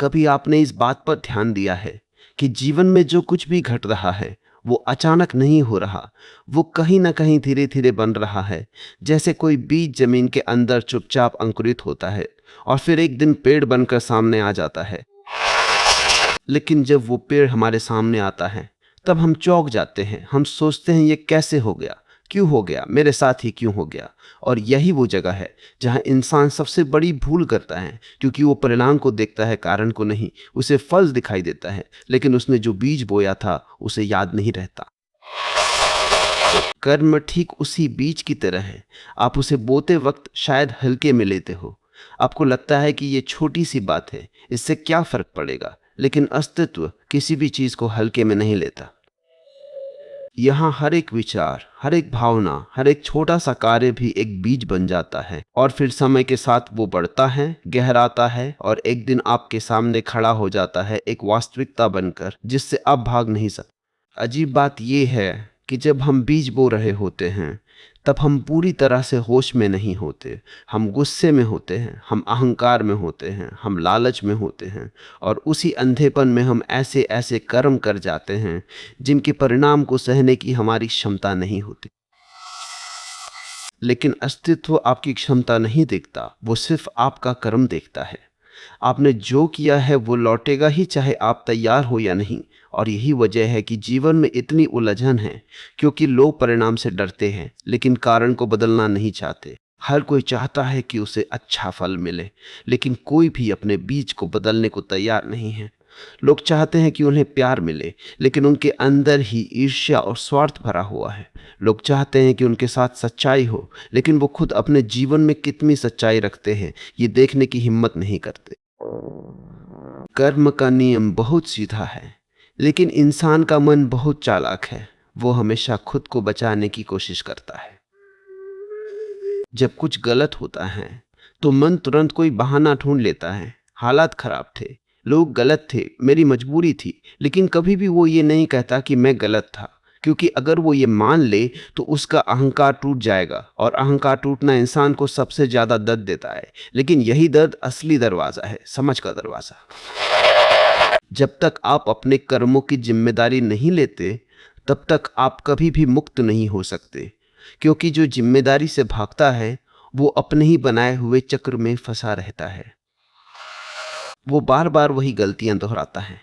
कभी आपने इस बात पर ध्यान दिया है कि जीवन में जो कुछ भी घट रहा है वो अचानक नहीं हो रहा, वो कहीं ना कहीं धीरे धीरे बन रहा है। जैसे कोई बीज जमीन के अंदर चुपचाप अंकुरित होता है और फिर एक दिन पेड़ बनकर सामने आ जाता है। लेकिन जब वो पेड़ हमारे सामने आता है तब हम चौंक जाते हैं। हम सोचते हैं ये कैसे हो गया, क्यों हो गया, मेरे साथ ही क्यों हो गया। और यही वो जगह है जहां इंसान सबसे बड़ी भूल करता है, क्योंकि वो परिणाम को देखता है, कारण को नहीं। उसे फल दिखाई देता है लेकिन उसने जो बीज बोया था उसे याद नहीं रहता। कर्म ठीक उसी बीज की तरह है। आप उसे बोते वक्त शायद हल्के में लेते हो। आपको लगता है कि ये छोटी सी बात है, इससे क्या फर्क पड़ेगा, लेकिन अस्तित्व किसी भी चीज को हल्के में नहीं लेता। यहाँ हर एक विचार, हर एक भावना, हर एक छोटा सा कार्य भी एक बीज बन जाता है और फिर समय के साथ वो बढ़ता है, गहराता है और एक दिन आपके सामने खड़ा हो जाता है एक वास्तविकता बनकर जिससे आप भाग नहीं सकते। अजीब बात यह है कि जब हम बीज बो रहे होते हैं तब हम पूरी तरह से होश में नहीं होते। हम गुस्से में होते हैं, हम अहंकार में होते हैं, हम लालच में होते हैं और उसी अंधेपन में हम ऐसे ऐसे कर्म कर जाते हैं जिनके परिणाम को सहने की हमारी क्षमता नहीं होती। लेकिन अस्तित्व आपकी क्षमता नहीं देखता, वो सिर्फ आपका कर्म देखता है। आपने जो किया है वो लौटेगा ही, चाहे आप तैयार हो या नहीं। और यही वजह है कि जीवन में इतनी उलझन है, क्योंकि लोग परिणाम से डरते हैं लेकिन कारण को बदलना नहीं चाहते। हर कोई चाहता है कि उसे अच्छा फल मिले, लेकिन कोई भी अपने बीज को बदलने को तैयार नहीं है। लोग चाहते हैं कि उन्हें प्यार मिले, लेकिन उनके अंदर ही ईर्ष्या और स्वार्थ भरा हुआ है। लोग चाहते हैं कि उनके साथ सच्चाई हो, लेकिन वो खुद अपने जीवन में कितनी सच्चाई रखते हैं ये देखने की हिम्मत नहीं करते। कर्म का नियम बहुत सीधा है, लेकिन इंसान का मन बहुत चालाक है। वो हमेशा खुद को बचाने की कोशिश करता है। जब कुछ गलत होता है तो मन तुरंत कोई बहाना ढूंढ लेता है। हालात खराब थे, लोग गलत थे, मेरी मजबूरी थी। लेकिन कभी भी वो ये नहीं कहता कि मैं गलत था, क्योंकि अगर वो ये मान ले तो उसका अहंकार टूट जाएगा और अहंकार टूटना इंसान को सबसे ज्यादा दर्द देता है। लेकिन यही दर्द असली दरवाजा है, समझ का दरवाजा। जब तक आप अपने कर्मों की जिम्मेदारी नहीं लेते तब तक आप कभी भी मुक्त नहीं हो सकते, क्योंकि जो जिम्मेदारी से भागता है वो अपने ही बनाए हुए चक्र में फंसा रहता है। वो बार बार वही गलतियां दोहराता है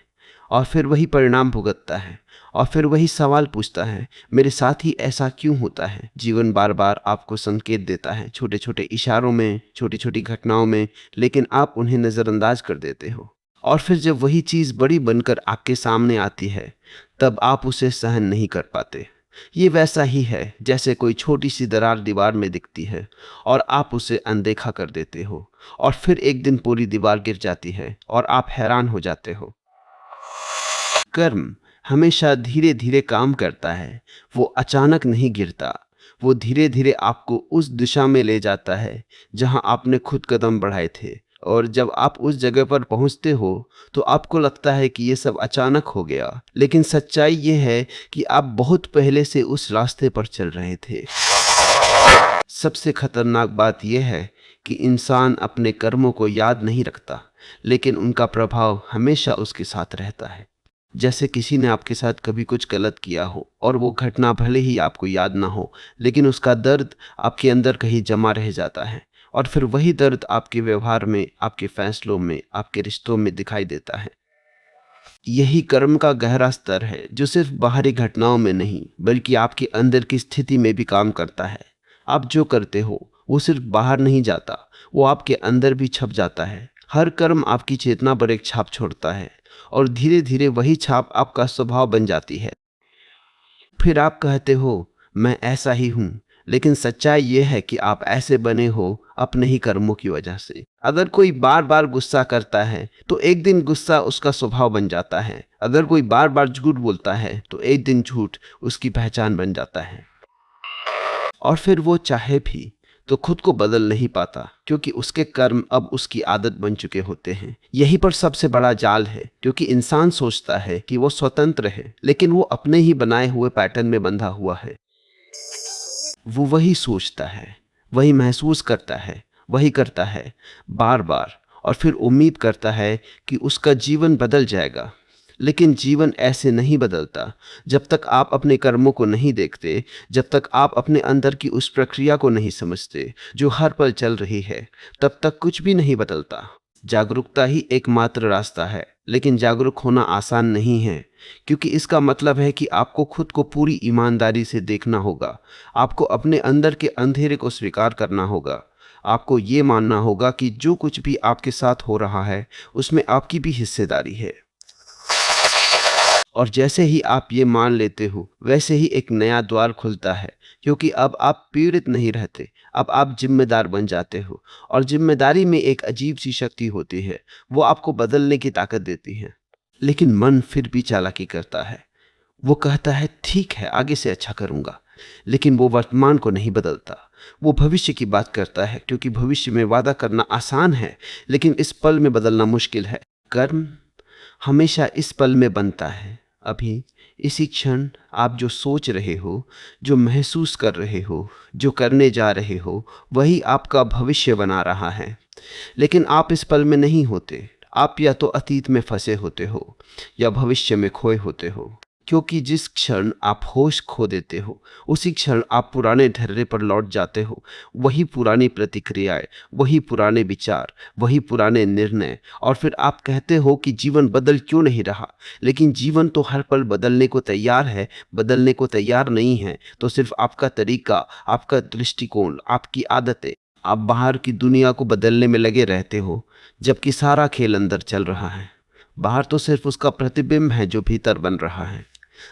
और फिर वही परिणाम भुगतता है और फिर वही सवाल पूछता है, मेरे साथ ही ऐसा क्यों होता है। जीवन बार बार आपको संकेत देता है, छोटे छोटे इशारों में, छोटी छोटी घटनाओं में, लेकिन आप उन्हें नजरअंदाज कर देते हो। और फिर जब वही चीज बड़ी बनकर आपके सामने आती है तब आप उसे सहन नहीं कर पाते। ये वैसा ही है जैसे कोई छोटी सी दरार दीवार में दिखती है और आप उसे अनदेखा कर देते हो और फिर एक दिन पूरी दीवार गिर जाती है और आप हैरान हो जाते हो। कर्म हमेशा धीरे धीरे काम करता है, वो अचानक नहीं गिरता। वो धीरे धीरे आपको उस दिशा में ले जाता है जहां आपने खुद कदम बढ़ाए थे। और जब आप उस जगह पर पहुंचते हो तो आपको लगता है कि ये सब अचानक हो गया, लेकिन सच्चाई ये है कि आप बहुत पहले से उस रास्ते पर चल रहे थे। सबसे खतरनाक बात यह है कि इंसान अपने कर्मों को याद नहीं रखता, लेकिन उनका प्रभाव हमेशा उसके साथ रहता है। जैसे किसी ने आपके साथ कभी कुछ गलत किया हो और वो घटना भले ही आपको याद ना हो, लेकिन उसका दर्द आपके अंदर कहीं जमा रह जाता है और फिर वही दर्द आपके व्यवहार में, आपके फैसलों में, आपके रिश्तों में दिखाई देता है। यही कर्म का गहरा स्तर है जो सिर्फ बाहरी घटनाओं में नहीं बल्कि आपके अंदर की स्थिति में भी काम करता है। आप जो करते हो वो सिर्फ बाहर नहीं जाता, वो आपके अंदर भी छप जाता है। हर कर्म आपकी चेतना पर एक छाप छोड़ता है और धीरे धीरे वही छाप आपका स्वभाव बन जाती है। फिर आप कहते हो मैं ऐसा ही हूं, लेकिन सच्चाई यह है कि आप ऐसे बने हो अपने ही कर्मों की वजह से। अगर कोई बार बार गुस्सा करता है तो एक दिन गुस्सा उसका स्वभाव बन जाता है। अगर कोई बार बार झूठ बोलता है तो एक दिन झूठ उसकी पहचान बन जाता है। और फिर वो चाहे भी तो खुद को बदल नहीं पाता, क्योंकि उसके कर्म अब उसकी आदत बन चुके होते हैं। यही पर सबसे बड़ा जाल है, क्योंकि इंसान सोचता है कि वो स्वतंत्र है, लेकिन वो अपने ही बनाए हुए पैटर्न में बंधा हुआ है। वो वही सोचता है, वही महसूस करता है, वही करता है बार बार, और फिर उम्मीद करता है कि उसका जीवन बदल जाएगा। लेकिन जीवन ऐसे नहीं बदलता। जब तक आप अपने कर्मों को नहीं देखते, जब तक आप अपने अंदर की उस प्रक्रिया को नहीं समझते जो हर पल चल रही है, तब तक कुछ भी नहीं बदलता। जागरूकता ही एकमात्र रास्ता है, लेकिन जागरूक होना आसान नहीं है, क्योंकि इसका मतलब है कि आपको खुद को पूरी ईमानदारी से देखना होगा। आपको अपने अंदर के अंधेरे को स्वीकार करना होगा। आपको ये मानना होगा कि जो कुछ भी आपके साथ हो रहा है उसमें आपकी भी हिस्सेदारी है। और जैसे ही आप ये मान लेते हो, वैसे ही एक नया द्वार खुलता है, क्योंकि अब आप पीड़ित नहीं रहते, अब आप जिम्मेदार बन जाते हो। और जिम्मेदारी में एक अजीब सी शक्ति होती है, वो आपको बदलने की ताकत देती है। लेकिन मन फिर भी चालाकी करता है। वो कहता है ठीक है, आगे से अच्छा करूंगा, लेकिन वो वर्तमान को नहीं बदलता। वो भविष्य की बात करता है, क्योंकि भविष्य में वादा करना आसान है, लेकिन इस पल में बदलना मुश्किल है। कर्म हमेशा इस पल में बनता है। अभी इसी क्षण आप जो सोच रहे हो, जो महसूस कर रहे हो, जो करने जा रहे हो, वही आपका भविष्य बना रहा है। लेकिन आप इस पल में नहीं होते। आप या तो अतीत में फंसे होते हो या भविष्य में खोए होते हो, क्योंकि जिस क्षण आप होश खो देते हो, उसी क्षण आप पुराने ढर्रे पर लौट जाते हो। वही पुरानी प्रतिक्रियाएं, वही पुराने विचार, वही पुराने निर्णय। और फिर आप कहते हो कि जीवन बदल क्यों नहीं रहा। लेकिन जीवन तो हर पल बदलने को तैयार है। बदलने को तैयार नहीं है तो सिर्फ आपका तरीका, आपका दृष्टिकोण, आपकी आदतें। आप बाहर की दुनिया को बदलने में लगे रहते हो, जबकि सारा खेल अंदर चल रहा है। बाहर तो सिर्फ उसका प्रतिबिंब है जो भीतर बन रहा है।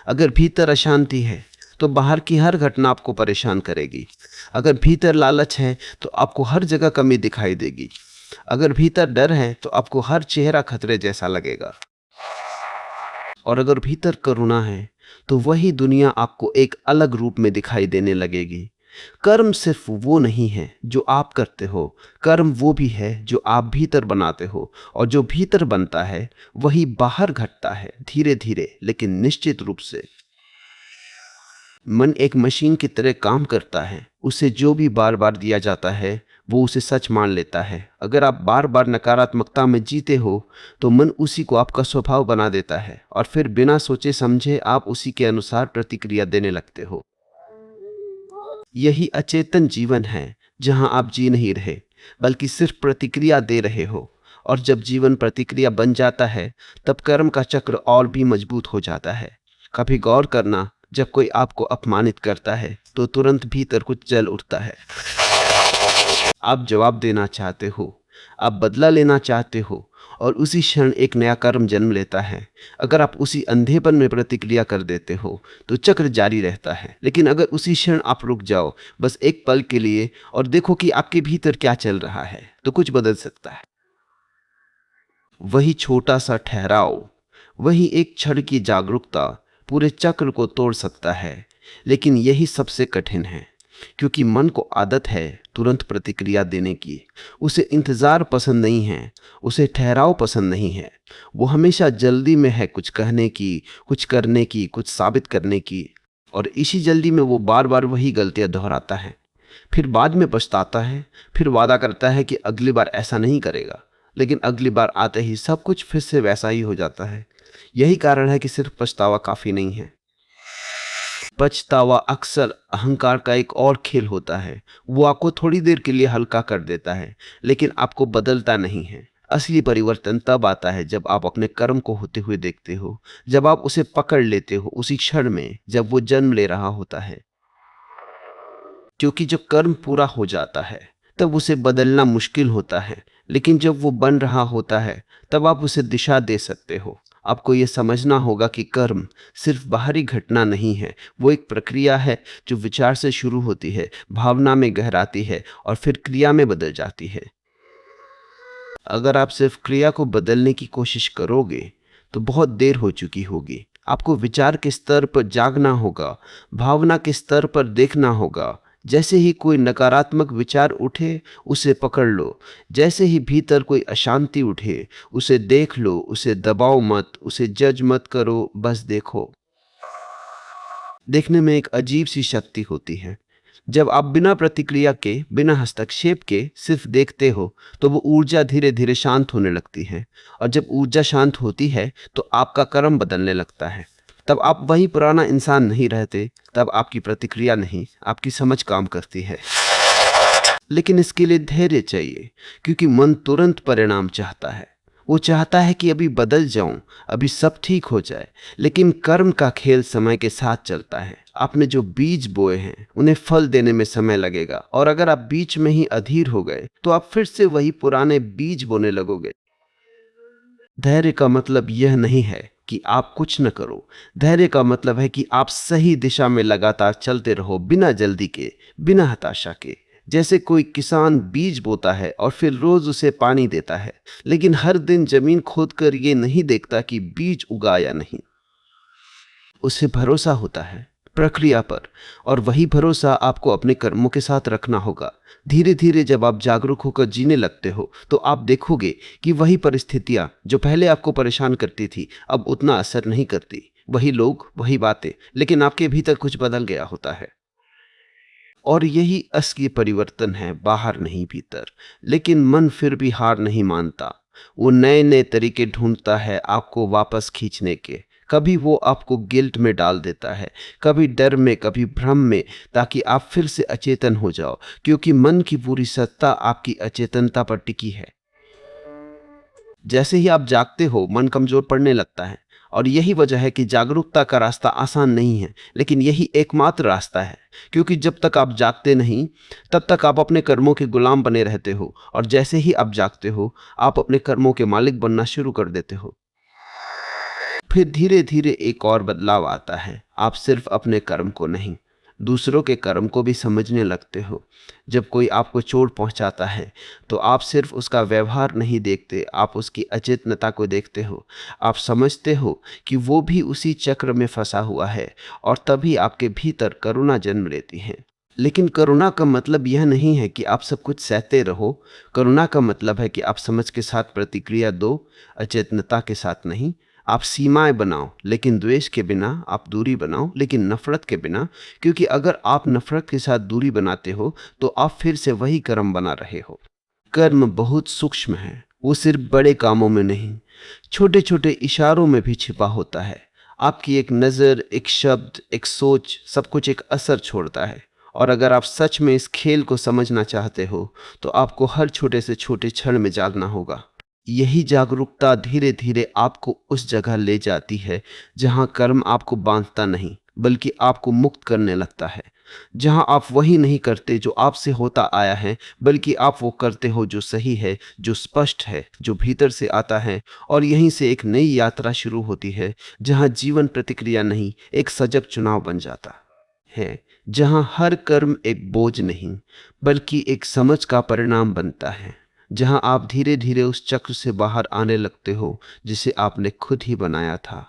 अगर भीतर अशांति है तो बाहर की हर घटना आपको परेशान करेगी। अगर भीतर लालच है तो आपको हर जगह कमी दिखाई देगी। अगर भीतर डर है तो आपको हर चेहरा खतरे जैसा लगेगा। और अगर भीतर करुणा है तो वही दुनिया आपको एक अलग रूप में दिखाई देने लगेगी। कर्म सिर्फ वो नहीं है जो आप करते हो, कर्म वो भी है जो आप भीतर बनाते हो। और जो भीतर बनता है वही बाहर घटता है, धीरे धीरे लेकिन निश्चित रूप से। मन एक मशीन की तरह काम करता है। उसे जो भी बार बार दिया जाता है वो उसे सच मान लेता है। अगर आप बार बार नकारात्मकता में जीते हो तो मन उसी को आपका स्वभाव बना देता है, और फिर बिना सोचे समझे आप उसी के अनुसार प्रतिक्रिया देने लगते हो। यही अचेतन जीवन है, जहां आप जी नहीं रहे बल्कि सिर्फ प्रतिक्रिया दे रहे हो। और जब जीवन प्रतिक्रिया बन जाता है तब कर्म का चक्र और भी मजबूत हो जाता है। कभी गौर करना, जब कोई आपको अपमानित करता है तो तुरंत भीतर कुछ जल उठता है। आप जवाब देना चाहते हो, आप बदला लेना चाहते हो, और उसी क्षण एक नया कर्म जन्म लेता है। अगर आप उसी अंधेपन में प्रतिक्रिया कर देते हो तो चक्र जारी रहता है। लेकिन अगर उसी क्षण आप रुक जाओ, बस एक पल के लिए, और देखो कि आपके भीतर क्या चल रहा है, तो कुछ बदल सकता है। वही छोटा सा ठहराव, वही एक क्षण की जागरूकता पूरे चक्र को तोड़ सकता है। लेकिन यही सबसे कठिन है, क्योंकि मन को आदत है तुरंत प्रतिक्रिया देने की। उसे इंतजार पसंद नहीं है, उसे ठहराव पसंद नहीं है। वो हमेशा जल्दी में है कुछ कहने की, कुछ करने की, कुछ साबित करने की। और इसी जल्दी में वो बार बार वही गलतियां दोहराता है। फिर बाद में पछताता है, फिर वादा करता है कि अगली बार ऐसा नहीं करेगा। लेकिन अगली बार आते ही सब कुछ फिर से वैसा ही हो जाता है। यही कारण है कि सिर्फ पछतावा काफी नहीं है। पछतावा अक्सर अहंकार का एक और खेल होता है। वो आपको थोड़ी देर के लिए हल्का कर देता है, लेकिन आपको बदलता नहीं है। असली परिवर्तन तब आता है जब आप अपने कर्म को होते हुए देखते हो, जब आप उसे पकड़ लेते हो उसी क्षण में जब वो जन्म ले रहा होता है। क्योंकि जब कर्म पूरा हो जाता है तब उसे बदलना मुश्किल होता है, लेकिन जब वो बन रहा होता है तब आप उसे दिशा दे सकते हो। आपको ये समझना होगा कि कर्म सिर्फ बाहरी घटना नहीं है, वो एक प्रक्रिया है जो विचार से शुरू होती है, भावना में गहराती है और फिर क्रिया में बदल जाती है। अगर आप सिर्फ क्रिया को बदलने की कोशिश करोगे तो बहुत देर हो चुकी होगी। आपको विचार के स्तर पर जागना होगा, भावना के स्तर पर देखना होगा। जैसे ही कोई नकारात्मक विचार उठे उसे पकड़ लो, जैसे ही भीतर कोई अशांति उठे उसे देख लो, उसे दबाओ मत, उसे जज मत करो, बस देखो। देखने में एक अजीब सी शक्ति होती है, जब आप बिना प्रतिक्रिया के, बिना हस्तक्षेप के सिर्फ देखते हो, तो वो ऊर्जा धीरे धीरे शांत होने लगती है। और जब ऊर्जा शांत होती है तो आपका कर्म बदलने लगता है। तब आप वही पुराना इंसान नहीं रहते, तब आपकी प्रतिक्रिया नहीं, आपकी समझ काम करती है। लेकिन इसके लिए धैर्य चाहिए, क्योंकि मन तुरंत परिणाम चाहता है। वो चाहता है कि अभी बदल जाऊं, अभी सब ठीक हो जाए। लेकिन कर्म का खेल समय के साथ चलता है। आपने जो बीज बोए हैं उन्हें फल देने में समय लगेगा, और अगर आप बीच में ही अधीर हो गए तो आप फिर से वही पुराने बीज बोने लगोगे। धैर्य का मतलब यह नहीं है कि आप कुछ न करो। धैर्य का मतलब है कि आप सही दिशा में लगातार चलते रहो, बिना जल्दी के, बिना हताशा के। जैसे कोई किसान बीज बोता है और फिर रोज उसे पानी देता है, लेकिन हर दिन जमीन खोदकर ये नहीं देखता कि बीज उगा या नहीं। उसे भरोसा होता है प्रक्रिया पर, और वही भरोसा आपको अपने कर्मों के साथ रखना होगा। धीरे धीरे जब आप जागरूक होकर जीने लगते हो तो आप देखोगे कि वही परिस्थितियां जो पहले आपको परेशान करती थी अब उतना असर नहीं करती। वही लोग, वही बातें, लेकिन आपके भीतर कुछ बदल गया होता है। और यही असली परिवर्तन है, बाहर नहीं भीतर। लेकिन मन फिर भी हार नहीं मानता। वो नए नए तरीके ढूंढता है आपको वापस खींचने के। कभी वो आपको गिल्ट में डाल देता है, कभी डर में, कभी भ्रम में, ताकि आप फिर से अचेतन हो जाओ, क्योंकि मन की पूरी सत्ता आपकी अचेतनता पर टिकी है। जैसे ही आप जागते हो मन कमजोर पड़ने लगता है, और यही वजह है कि जागरूकता का रास्ता आसान नहीं है, लेकिन यही एकमात्र रास्ता है। क्योंकि जब तक आप जागते नहीं तब तक आप अपने कर्मों के गुलाम बने रहते हो, और जैसे ही आप जागते हो आप अपने कर्मों के मालिक बनना शुरू कर देते हो। फिर धीरे धीरे एक और बदलाव आता है। आप सिर्फ अपने कर्म को नहीं, दूसरों के कर्म को भी समझने लगते हो। जब कोई आपको चोट पहुंचाता है तो आप सिर्फ उसका व्यवहार नहीं देखते, आप उसकी अचेतनता को देखते हो। आप समझते हो कि वो भी उसी चक्र में फंसा हुआ है, और तभी आपके भीतर करुणा जन्म लेती है। लेकिन करुणा का मतलब यह नहीं है कि आप सब कुछ सहते रहो। करुणा का मतलब है कि आप समझ के साथ प्रतिक्रिया दो, अचेतनता के साथ नहीं। आप सीमाएं बनाओ, लेकिन द्वेष के बिना। आप दूरी बनाओ, लेकिन नफरत के बिना। क्योंकि अगर आप नफरत के साथ दूरी बनाते हो तो आप फिर से वही कर्म बना रहे हो। कर्म बहुत सूक्ष्म है, वो सिर्फ बड़े कामों में नहीं, छोटे छोटे इशारों में भी छिपा होता है। आपकी एक नज़र, एक शब्द, एक सोच, सब कुछ एक असर छोड़ता है। और अगर आप सच में इस खेल को समझना चाहते हो तो आपको हर छोटे से छोटे क्षण में जागना होगा। यही जागरूकता धीरे धीरे आपको उस जगह ले जाती है जहां कर्म आपको बांधता नहीं, बल्कि आपको मुक्त करने लगता है। जहां आप वही नहीं करते जो आपसे होता आया है, बल्कि आप वो करते हो जो सही है, जो स्पष्ट है, जो भीतर से आता है। और यहीं से एक नई यात्रा शुरू होती है, जहां जीवन प्रतिक्रिया नहीं, एक सजग चुनाव बन जाता है। जहां हर कर्म एक बोझ नहीं, बल्कि एक समझ का परिणाम बनता है। जहां आप धीरे धीरे उस चक्र से बाहर आने लगते हो जिसे आपने खुद ही बनाया था।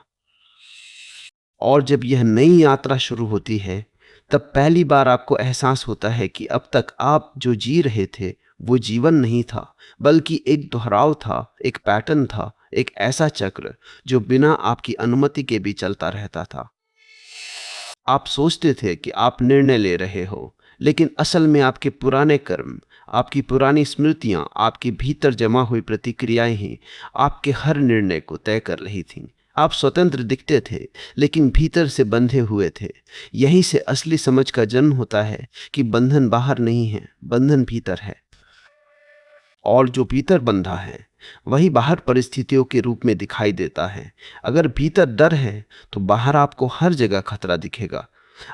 और जब यह नई यात्रा शुरू होती है तब पहली बार आपको एहसास होता है कि अब तक आप जो जी रहे थे वो जीवन नहीं था, बल्कि एक दोहराव था, एक पैटर्न था, एक ऐसा चक्र जो बिना आपकी अनुमति के भी चलता रहता था। आप सोचते थे कि आप निर्णय ले रहे हो, लेकिन असल में आपके पुराने कर्म, आपकी पुरानी स्मृतियां, आपके भीतर जमा हुई प्रतिक्रियाएं ही आपके हर निर्णय को तय कर रही थीं। आप स्वतंत्र दिखते थे, लेकिन भीतर से बंधे हुए थे। यहीं से असली समझ का जन्म होता है कि बंधन बाहर नहीं है, बंधन भीतर है। और जो भीतर बंधा है वही बाहर परिस्थितियों के रूप में दिखाई देता है। अगर भीतर डर है तो बाहर आपको हर जगह खतरा दिखेगा।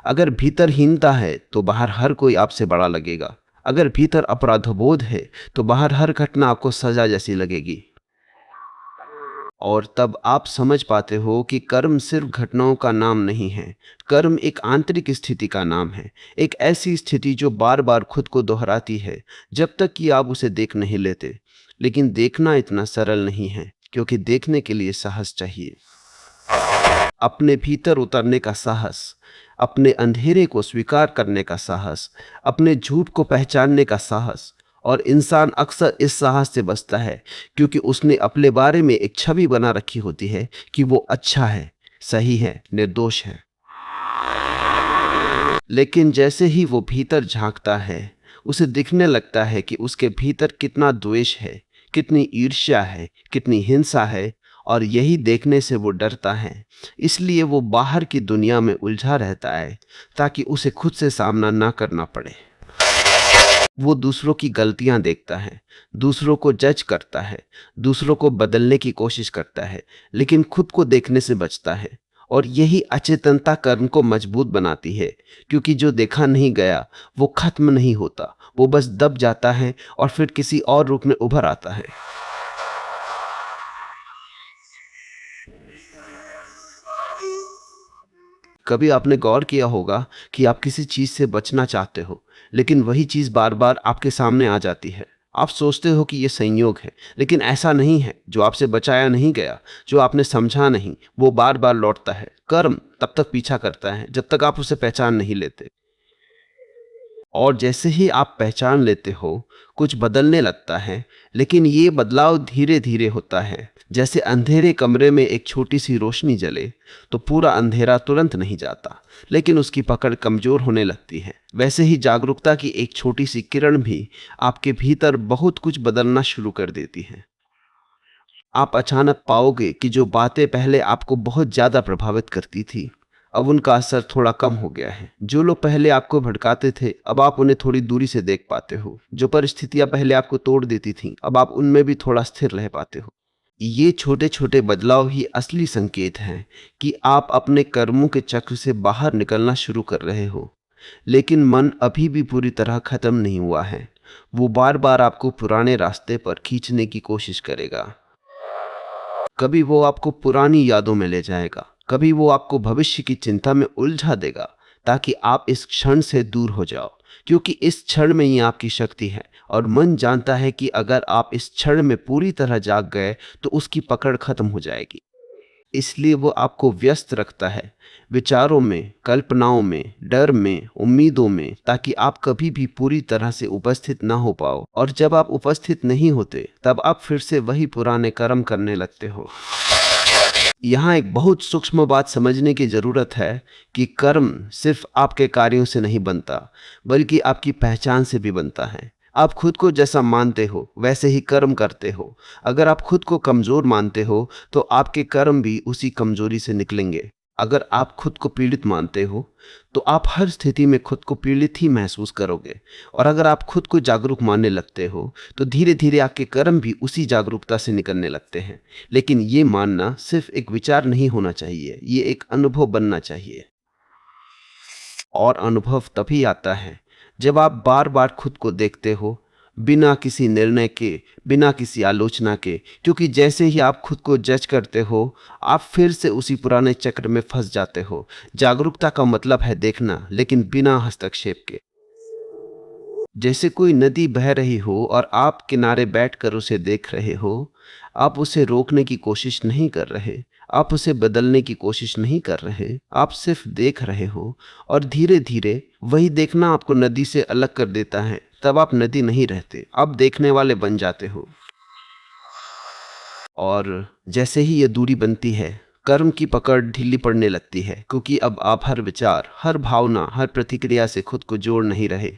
अगर भीतर हीनता है तो बाहर हर कोई आपसे बड़ा लगेगा। अगर भीतर अपराधबोध है तो बाहर हर घटना आपको सजा जैसी लगेगी। और तब आप समझ पाते हो कि कर्म सिर्फ घटनाओं का नाम नहीं है। कर्म एक आंतरिक स्थिति का नाम है, एक ऐसी स्थिति जो बार बार खुद को दोहराती है जब तक कि आप उसे देख नहीं लेते। लेकिन देखना इतना सरल नहीं है, क्योंकि देखने के लिए साहस चाहिए। अपने भीतर उतरने का साहस, अपने अंधेरे को स्वीकार करने का साहस, अपने झूठ को पहचानने का साहस। और इंसान अक्सर इस साहस से बचता है, क्योंकि उसने अपने बारे में एक छवि बना रखी होती है कि वो अच्छा है, सही है, निर्दोष है। लेकिन जैसे ही वो भीतर झांकता है, उसे दिखने लगता है कि उसके भीतर कितना द्वेष है, कितनी ईर्ष्या है, कितनी हिंसा है, और यही देखने से वो डरता है। इसलिए वो बाहर की दुनिया में उलझा रहता है ताकि उसे खुद से सामना ना करना पड़े। वो दूसरों की गलतियां देखता है, दूसरों को जज करता है, दूसरों को बदलने की कोशिश करता है, लेकिन खुद को देखने से बचता है। और यही अचेतनता कर्म को मजबूत बनाती है, क्योंकि जो देखा नहीं गया वो खत्म नहीं होता, वो बस दब जाता है और फिर किसी और रूप में उभर आता है। कभी आपने गौर किया होगा कि आप किसी चीज से बचना चाहते हो, लेकिन वही चीज बार बार आपके सामने आ जाती है। आप सोचते हो कि यह संयोग है, लेकिन ऐसा नहीं है। जो आपसे बचाया नहीं गया, जो आपने समझा नहीं, वो बार बार लौटता है। कर्म तब तक पीछा करता है जब तक आप उसे पहचान नहीं लेते। और जैसे ही आप पहचान लेते हो, कुछ बदलने लगता है, लेकिन ये बदलाव धीरे धीरे होता है। जैसे अंधेरे कमरे में एक छोटी सी रोशनी जले तो पूरा अंधेरा तुरंत नहीं जाता, लेकिन उसकी पकड़ कमजोर होने लगती है। वैसे ही जागरूकता की एक छोटी सी किरण भी आपके भीतर बहुत कुछ बदलना शुरू कर देती है। आप अचानक पाओगे कि जो बातें पहले आपको बहुत ज्यादा प्रभावित करती थी, अब उनका असर थोड़ा कम हो गया है। जो लोग पहले आपको भड़काते थे, अब आप उन्हें थोड़ी दूरी से देख पाते हो। जो परिस्थितियां पहले आपको तोड़ देती थीं, अब आप उनमें भी थोड़ा स्थिर रह पाते हो। ये छोटे छोटे बदलाव ही असली संकेत हैं कि आप अपने कर्मों के चक्र से बाहर निकलना शुरू कर रहे हो। लेकिन मन अभी भी पूरी तरह खत्म नहीं हुआ है। वो बार बार आपको पुराने रास्ते पर खींचने की कोशिश करेगा। कभी वो आपको पुरानी यादों में ले जाएगा, कभी वो आपको भविष्य की चिंता में उलझा देगा, ताकि आप इस क्षण से दूर हो जाओ। क्योंकि इस क्षण में ही आपकी शक्ति है, और मन जानता है कि अगर आप इस क्षण में पूरी तरह जाग गए तो उसकी पकड़ खत्म हो जाएगी। इसलिए वो आपको व्यस्त रखता है, विचारों में, कल्पनाओं में, डर में, उम्मीदों में, ताकि आप कभी भी पूरी तरह से उपस्थित ना हो पाओ। और जब आप उपस्थित नहीं होते, तब आप फिर से वही पुराने कर्म करने लगते हो। यहाँ एक बहुत सूक्ष्म बात समझने की जरूरत है कि कर्म सिर्फ आपके कार्यों से नहीं बनता, बल्कि आपकी पहचान से भी बनता है। आप खुद को जैसा मानते हो वैसे ही कर्म करते हो। अगर आप खुद को कमजोर मानते हो तो आपके कर्म भी उसी कमजोरी से निकलेंगे। अगर आप खुद को पीड़ित मानते हो तो आप हर स्थिति में खुद को पीड़ित ही महसूस करोगे। और अगर आप खुद को जागरूक मानने लगते हो तो धीरे धीरे आपके कर्म भी उसी जागरूकता से निकलने लगते हैं। लेकिन ये मानना सिर्फ एक विचार नहीं होना चाहिए, ये एक अनुभव बनना चाहिए। और अनुभव तभी आता है जब आप बार बार खुद को देखते हो, बिना किसी निर्णय के, बिना किसी आलोचना के। क्योंकि जैसे ही आप खुद को जज करते हो, आप फिर से उसी पुराने चक्र में फंस जाते हो। जागरूकता का मतलब है देखना, लेकिन बिना हस्तक्षेप के। जैसे कोई नदी बह रही हो और आप किनारे बैठकर उसे देख रहे हो। आप उसे रोकने की कोशिश नहीं कर रहे, आप उसे बदलने की कोशिश नहीं कर रहे, आप सिर्फ देख रहे हो। और धीरे धीरे वही देखना आपको नदी से अलग कर देता है। तब आप नदी नहीं रहते, आप देखने वाले बन जाते हो। और जैसे ही ये दूरी बनती है, कर्म की पकड़ ढीली पड़ने लगती है, क्योंकि अब आप हर विचार, हर भावना, हर प्रतिक्रिया से खुद को जोड़ नहीं रहे।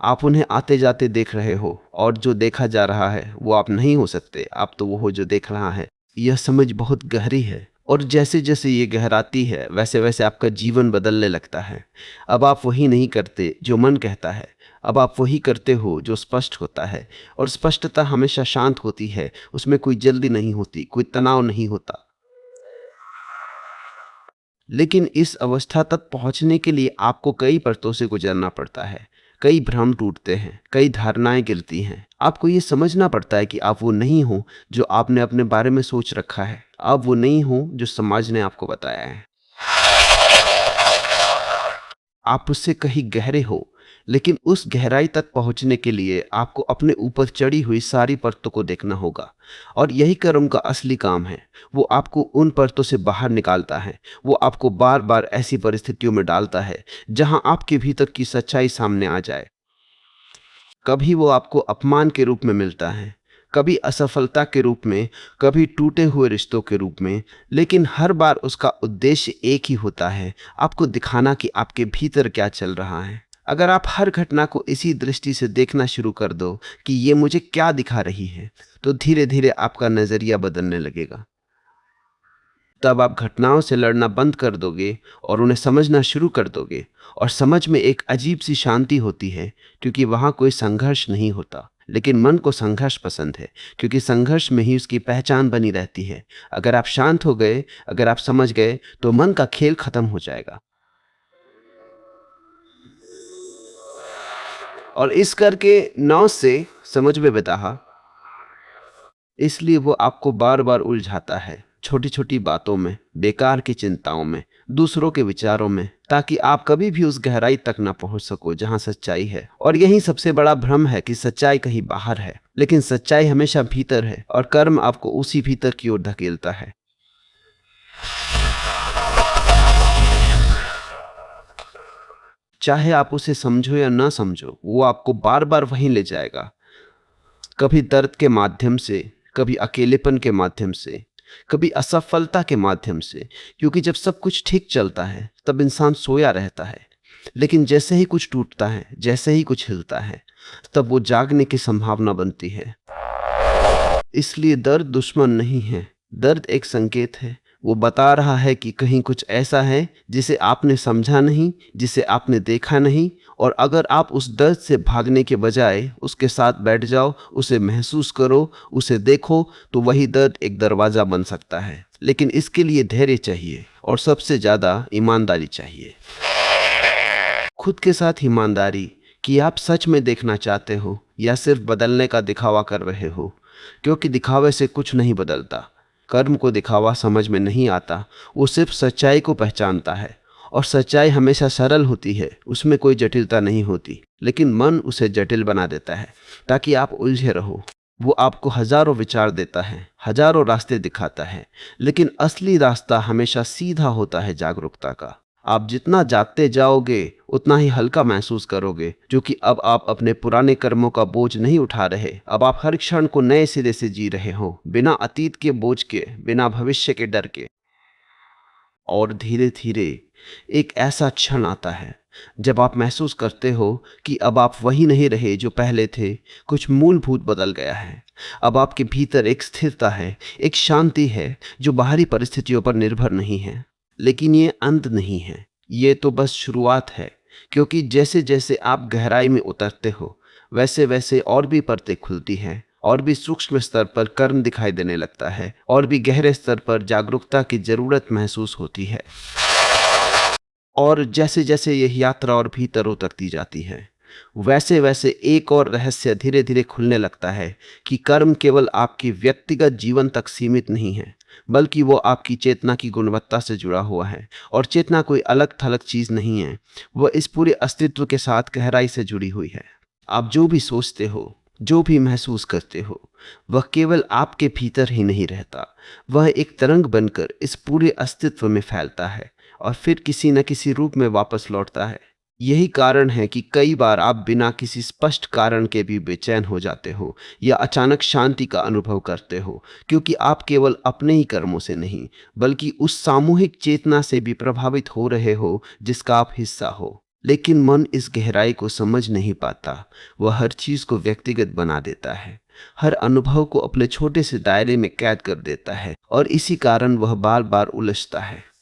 आप उन्हें आते जाते देख रहे हो, और जो देखा जा रहा है वो आप नहीं हो सकते, आप तो वो हो जो देख रहा है। यह समझ बहुत गहरी है, और जैसे जैसे ये गहराती है, वैसे वैसे आपका जीवन बदलने लगता है। अब आप वही नहीं करते जो मन कहता है, अब आप वही करते हो जो स्पष्ट होता है। और स्पष्टता हमेशा शांत होती है, उसमें कोई जल्दी नहीं होती, कोई तनाव नहीं होता। लेकिन इस अवस्था तक पहुंचने के लिए आपको कई परतों से गुजरना पड़ता है। कई भ्रम टूटते हैं, कई धारणाएं गिरती हैं। आपको ये समझना पड़ता है कि आप वो नहीं हो जो आपने अपने बारे में सोच रखा है। आप वो नहीं हो जो समाज ने आपको बताया है। आप उससे कहीं गहरे हो, लेकिन उस गहराई तक पहुंचने के लिए आपको अपने ऊपर चढ़ी हुई सारी परतों को देखना होगा। और यही कर्म का असली काम है। वो आपको उन परतों से बाहर निकालता है। वो आपको बार बार ऐसी परिस्थितियों में डालता है जहां आपके भीतर की सच्चाई सामने आ जाए। कभी वो आपको अपमान के रूप में मिलता है, कभी असफलता के रूप में, कभी टूटे हुए रिश्तों के रूप में, लेकिन हर बार उसका उद्देश्य एक ही होता है, आपको दिखाना कि आपके भीतर क्या चल रहा है। अगर आप हर घटना को इसी दृष्टि से देखना शुरू कर दो कि ये मुझे क्या दिखा रही है, तो धीरे धीरे आपका नजरिया बदलने लगेगा। तब आप घटनाओं से लड़ना बंद कर दोगे और उन्हें समझना शुरू कर दोगे। और समझ में एक अजीब सी शांति होती है, क्योंकि वहां कोई संघर्ष नहीं होता। लेकिन मन को संघर्ष पसंद है, क्योंकि संघर्ष में ही उसकी पहचान बनी रहती है। अगर आप शांत हो गए, अगर आप समझ गए, तो मन का खेल खत्म हो जाएगा। और इस करके नौ से समझ में बेताहा, इसलिए वो आपको बार बार उलझाता है, छोटी छोटी बातों में, बेकार की चिंताओं में, दूसरों के विचारों में, ताकि आप कभी भी उस गहराई तक ना पहुंच सको जहां सच्चाई है। और यही सबसे बड़ा भ्रम है कि सच्चाई कहीं बाहर है, लेकिन सच्चाई हमेशा भीतर है, और कर्म आपको उसी भीतर की ओर धकेलता है। चाहे आप उसे समझो या ना समझो, वो आपको बार बार वहीं ले जाएगा। कभी दर्द के माध्यम से, कभी अकेलेपन के माध्यम से, कभी असफलता के माध्यम से। क्योंकि जब सब कुछ ठीक चलता है तब इंसान सोया रहता है, लेकिन जैसे ही कुछ टूटता है, जैसे ही कुछ हिलता है, तब वो जागने की संभावना बनती है। इसलिए दर्द दुश्मन नहीं है, दर्द एक संकेत है। वो बता रहा है कि कहीं कुछ ऐसा है जिसे आपने समझा नहीं, जिसे आपने देखा नहीं। और अगर आप उस दर्द से भागने के बजाय उसके साथ बैठ जाओ, उसे महसूस करो, उसे देखो, तो वही दर्द एक दरवाजा बन सकता है। लेकिन इसके लिए धैर्य चाहिए, और सबसे ज्यादा ईमानदारी चाहिए। खुद के साथ ईमानदारी, कि आप सच में देखना चाहते हो या सिर्फ बदलने का दिखावा कर रहे हो। क्योंकि दिखावे से कुछ नहीं बदलता। कर्म को दिखावा समझ में नहीं आता, वो सिर्फ सच्चाई को पहचानता है। और सच्चाई हमेशा सरल होती है, उसमें कोई जटिलता नहीं होती। लेकिन मन उसे जटिल बना देता है ताकि आप उलझे रहो। वो आपको हजारों विचार देता है, हजारों रास्ते दिखाता है, लेकिन असली रास्ता हमेशा सीधा होता है, जागरूकता का। आप जितना जागते जाओगे उतना ही हल्का महसूस करोगे, क्योंकि अब आप अपने पुराने कर्मों का बोझ नहीं उठा रहे। अब आप हर क्षण को नए सिरे से जी रहे हो, बिना अतीत के बोझ के, बिना भविष्य के डर के। और धीरे धीरे एक ऐसा क्षण आता है जब आप महसूस करते हो कि अब आप वही नहीं रहे जो पहले थे। कुछ मूलभूत बदल गया है। अब आपके भीतर एक स्थिरता है, एक शांति है जो बाहरी परिस्थितियों पर निर्भर नहीं है। लेकिन ये अंत नहीं है, ये तो बस शुरुआत है। क्योंकि जैसे जैसे आप गहराई में उतरते हो, वैसे वैसे और भी परतें खुलती हैं, और भी सूक्ष्म स्तर पर कर्म दिखाई देने लगता है, और भी गहरे स्तर पर जागरूकता की जरूरत महसूस होती है। और जैसे जैसे यह यात्रा और भीतर उतरती जाती है, वैसे वैसे एक और रहस्य धीरे धीरे खुलने लगता है कि कर्म केवल आपकी व्यक्तिगत जीवन तक सीमित नहीं है, बल्कि वो आपकी चेतना की गुणवत्ता से जुड़ा हुआ है। और चेतना कोई अलग थलग चीज नहीं है, वह इस पूरे अस्तित्व के साथ गहराई से जुड़ी हुई है। आप जो भी सोचते हो, जो भी महसूस करते हो, वह केवल आपके भीतर ही नहीं रहता, वह एक तरंग बनकर इस पूरे अस्तित्व में फैलता है और फिर किसी न किसी रूप में वापस लौटता है। यही कारण है कि कई बार आप बिना किसी स्पष्ट कारण के भी बेचैन हो जाते हो या अचानक शांति का अनुभव करते हो, क्योंकि आप केवल अपने ही कर्मों से नहीं, बल्कि उस सामूहिक चेतना से भी प्रभावित हो रहे हो जिसका आप हिस्सा हो। लेकिन मन इस गहराई को समझ नहीं पाता। वह हर चीज को व्यक्तिगत बना देता है, हर अनुभव को अपने छोटे से दायरे में कैद कर देता है, और इसी कारण वह बार बार उलझता है।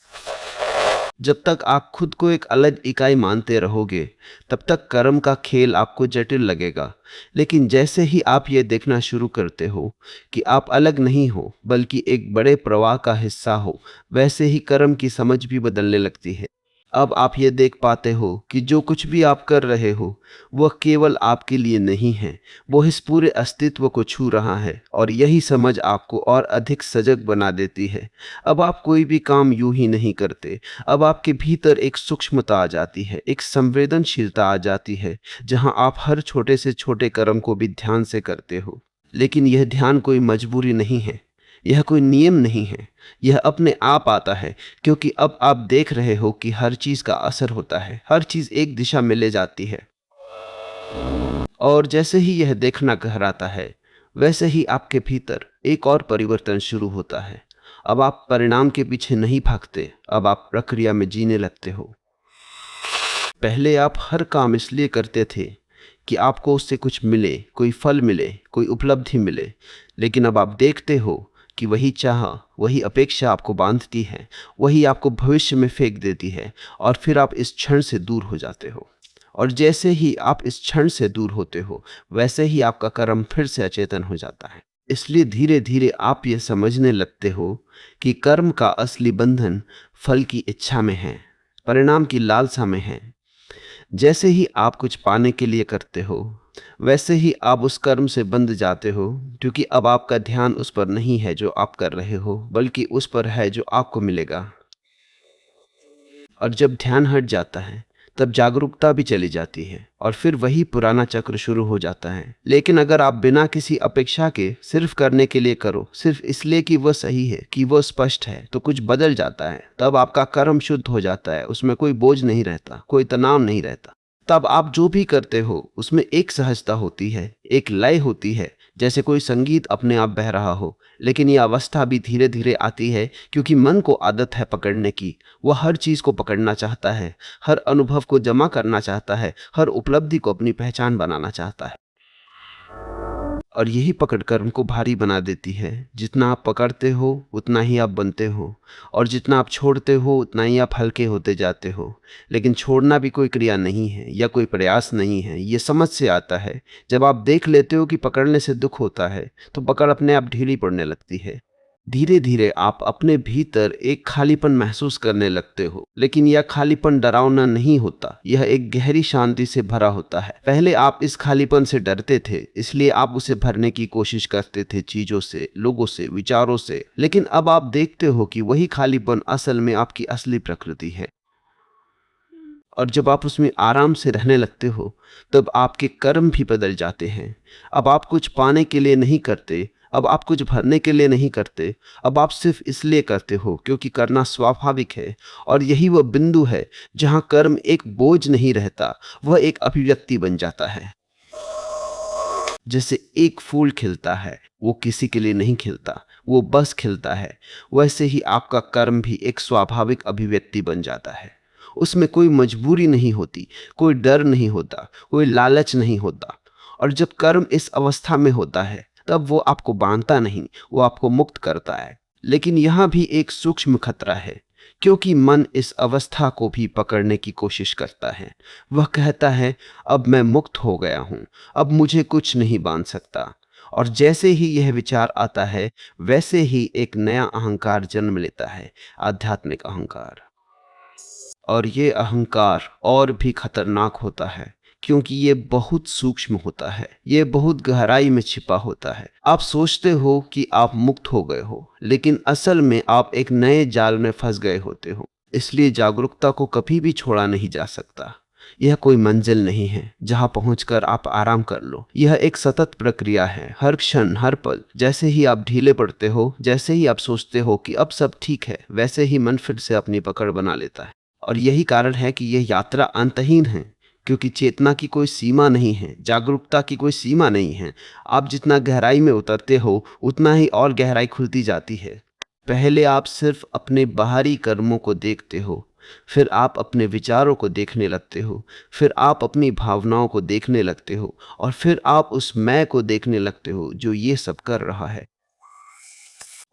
जब तक आप खुद को एक अलग इकाई मानते रहोगे, तब तक कर्म का खेल आपको जटिल लगेगा। लेकिन जैसे ही आप ये देखना शुरू करते हो कि आप अलग नहीं हो, बल्कि एक बड़े प्रवाह का हिस्सा हो, वैसे ही कर्म की समझ भी बदलने लगती है। अब आप ये देख पाते हो कि जो कुछ भी आप कर रहे हो, वह केवल आपके लिए नहीं है, वो इस पूरे अस्तित्व को छू रहा है। और यही समझ आपको और अधिक सजग बना देती है। अब आप कोई भी काम यूं ही नहीं करते। अब आपके भीतर एक सूक्ष्मता आ जाती है, एक संवेदनशीलता आ जाती है, जहां आप हर छोटे से छोटे कर्म को भी ध्यान से करते हो। लेकिन यह ध्यान कोई मजबूरी नहीं है, यह कोई नियम नहीं है, यह अपने आप आता है। क्योंकि अब आप देख रहे हो कि हर चीज का असर होता है, हर चीज एक दिशा में ले जाती है। और जैसे ही यह देखना गहराता है, वैसे ही आपके भीतर एक और परिवर्तन शुरू होता है। अब आप परिणाम के पीछे नहीं भागते, अब आप प्रक्रिया में जीने लगते हो। पहले आप हर काम इसलिए करते थे कि आपको उससे कुछ मिले, कोई फल मिले, कोई उपलब्धि मिले। लेकिन अब आप देखते हो कि वही चाह, वही अपेक्षा आपको बांधती है, वही आपको भविष्य में फेंक देती है, और फिर आप इस क्षण से दूर हो जाते हो। और जैसे ही आप इस क्षण से दूर होते हो, वैसे ही आपका कर्म फिर से अचेतन हो जाता है। इसलिए धीरे धीरे आप ये समझने लगते हो कि कर्म का असली बंधन फल की इच्छा में है, परिणाम की लालसा में है। जैसे ही आप कुछ पाने के लिए करते हो, वैसे ही आप उस कर्म से बंध जाते हो, क्योंकि अब आपका ध्यान उस पर नहीं है जो आप कर रहे हो, बल्कि उस पर है जो आपको मिलेगा। और जब ध्यान हट जाता है, तब जागरूकता भी चली जाती है, और फिर वही पुराना चक्र शुरू हो जाता है। लेकिन अगर आप बिना किसी अपेक्षा के सिर्फ करने के लिए करो, सिर्फ इसलिए कि वह सही है, कि वह स्पष्ट है, तो कुछ बदल जाता है। तब आपका कर्म शुद्ध हो जाता है, उसमें कोई बोझ नहीं रहता, कोई तनाव नहीं रहता। तब आप जो भी करते हो उसमें एक सहजता होती है, एक लय होती है, जैसे कोई संगीत अपने आप बह रहा हो। लेकिन यह अवस्था भी धीरे धीरे आती है, क्योंकि मन को आदत है पकड़ने की। वह हर चीज को पकड़ना चाहता है, हर अनुभव को जमा करना चाहता है, हर उपलब्धि को अपनी पहचान बनाना चाहता है। और यही पकड़ कर्म को भारी बना देती है। जितना आप पकड़ते हो उतना ही आप बनते हो, और जितना आप छोड़ते हो उतना ही आप हल्के होते जाते हो। लेकिन छोड़ना भी कोई क्रिया नहीं है या कोई प्रयास नहीं है, ये समझ से आता है। जब आप देख लेते हो कि पकड़ने से दुख होता है, तो पकड़ अपने आप ढीली पड़ने लगती है। धीरे धीरे आप अपने भीतर एक खालीपन महसूस करने लगते हो। लेकिन यह खालीपन डरावना नहीं होता, यह एक गहरी शांति से भरा होता है। पहले आप इस खालीपन से डरते थे, इसलिए आप उसे भरने की कोशिश करते थे चीजों से, लोगों से, विचारों से। लेकिन अब आप देखते हो कि वही खालीपन असल में आपकी असली प्रकृति है। और जब आप उसमें आराम से रहने लगते हो, तब आपके कर्म भी बदल जाते हैं। अब आप कुछ पाने के लिए नहीं करते, अब आप कुछ भरने के लिए नहीं करते, अब आप सिर्फ इसलिए करते हो क्योंकि करना स्वाभाविक है। और यही वह बिंदु है जहां कर्म एक बोझ नहीं रहता, वह एक अभिव्यक्ति बन जाता है। जैसे एक फूल खिलता है, वो किसी के लिए नहीं खिलता, वो बस खिलता है, वैसे ही आपका कर्म भी एक स्वाभाविक अभिव्यक्ति बन जाता है। उसमें कोई मजबूरी नहीं होती, कोई डर नहीं होता, कोई लालच नहीं होता। और जब कर्म इस अवस्था में होता है, तब वो आपको बांधता नहीं, वो आपको मुक्त करता है। लेकिन यहाँ भी एक सूक्ष्म खतरा है, क्योंकि मन इस अवस्था को भी पकड़ने की कोशिश करता है। वह कहता है, अब मैं मुक्त हो गया हूं, अब मुझे कुछ नहीं बांध सकता। और जैसे ही यह विचार आता है, वैसे ही एक नया अहंकार जन्म लेता है, आध्यात्मिक अहंकार। और ये अहंकार और भी खतरनाक होता है, क्योंकि ये बहुत सूक्ष्म होता है, ये बहुत गहराई में छिपा होता है। आप सोचते हो कि आप मुक्त हो गए हो, लेकिन असल में आप एक नए जाल में फंस गए होते हो। इसलिए जागरूकता को कभी भी छोड़ा नहीं जा सकता। यह कोई मंजिल नहीं है जहां पहुंचकर आप आराम कर लो। यह एक सतत प्रक्रिया है, हर क्षण, हर पल। जैसे ही आप ढीले पड़ते हो, जैसे ही आप सोचते हो कि अब सब ठीक है, वैसे ही मन फिर से अपनी पकड़ बना लेता है। और यही कारण है कि यह यात्रा अंतहीन है, क्योंकि चेतना की कोई सीमा नहीं है, जागरूकता की कोई सीमा नहीं है। आप जितना गहराई में उतरते हो, उतना ही और गहराई खुलती जाती है। पहले आप सिर्फ अपने बाहरी कर्मों को देखते हो, फिर आप अपने विचारों को देखने लगते हो, फिर आप अपनी भावनाओं को देखने लगते हो, और फिर आप उस मैं को देखने लगते हो जो ये सब कर रहा है।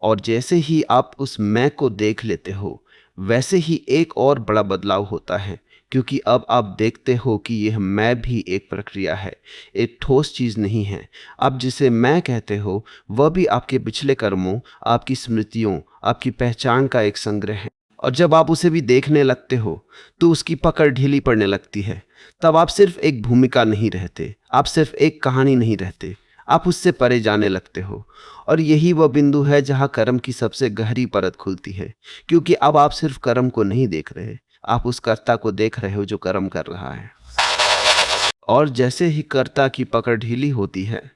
और जैसे ही आप उस मैं को देख लेते हो, वैसे ही एक और बड़ा बदलाव होता है, क्योंकि अब आप देखते हो कि यह मैं भी एक प्रक्रिया है, एक ठोस चीज नहीं है। आप जिसे मैं कहते हो, वह भी आपके पिछले कर्मों, आपकी स्मृतियों, आपकी पहचान का एक संग्रह है। और जब आप उसे भी देखने लगते हो, तो उसकी पकड़ ढीली पड़ने लगती है। तब आप सिर्फ एक भूमिका नहीं रहते, आप सिर्फ एक कहानी नहीं रहते, आप उससे परे जाने लगते हो। और यही वह बिंदु है जहां कर्म की सबसे गहरी परत खुलती है, क्योंकि अब आप सिर्फ कर्म को नहीं देख रहे, आप उस कर्ता को देख रहे हो जो कर्म कर रहा है। और जैसे ही कर्ता की पकड़ ढीली होती है,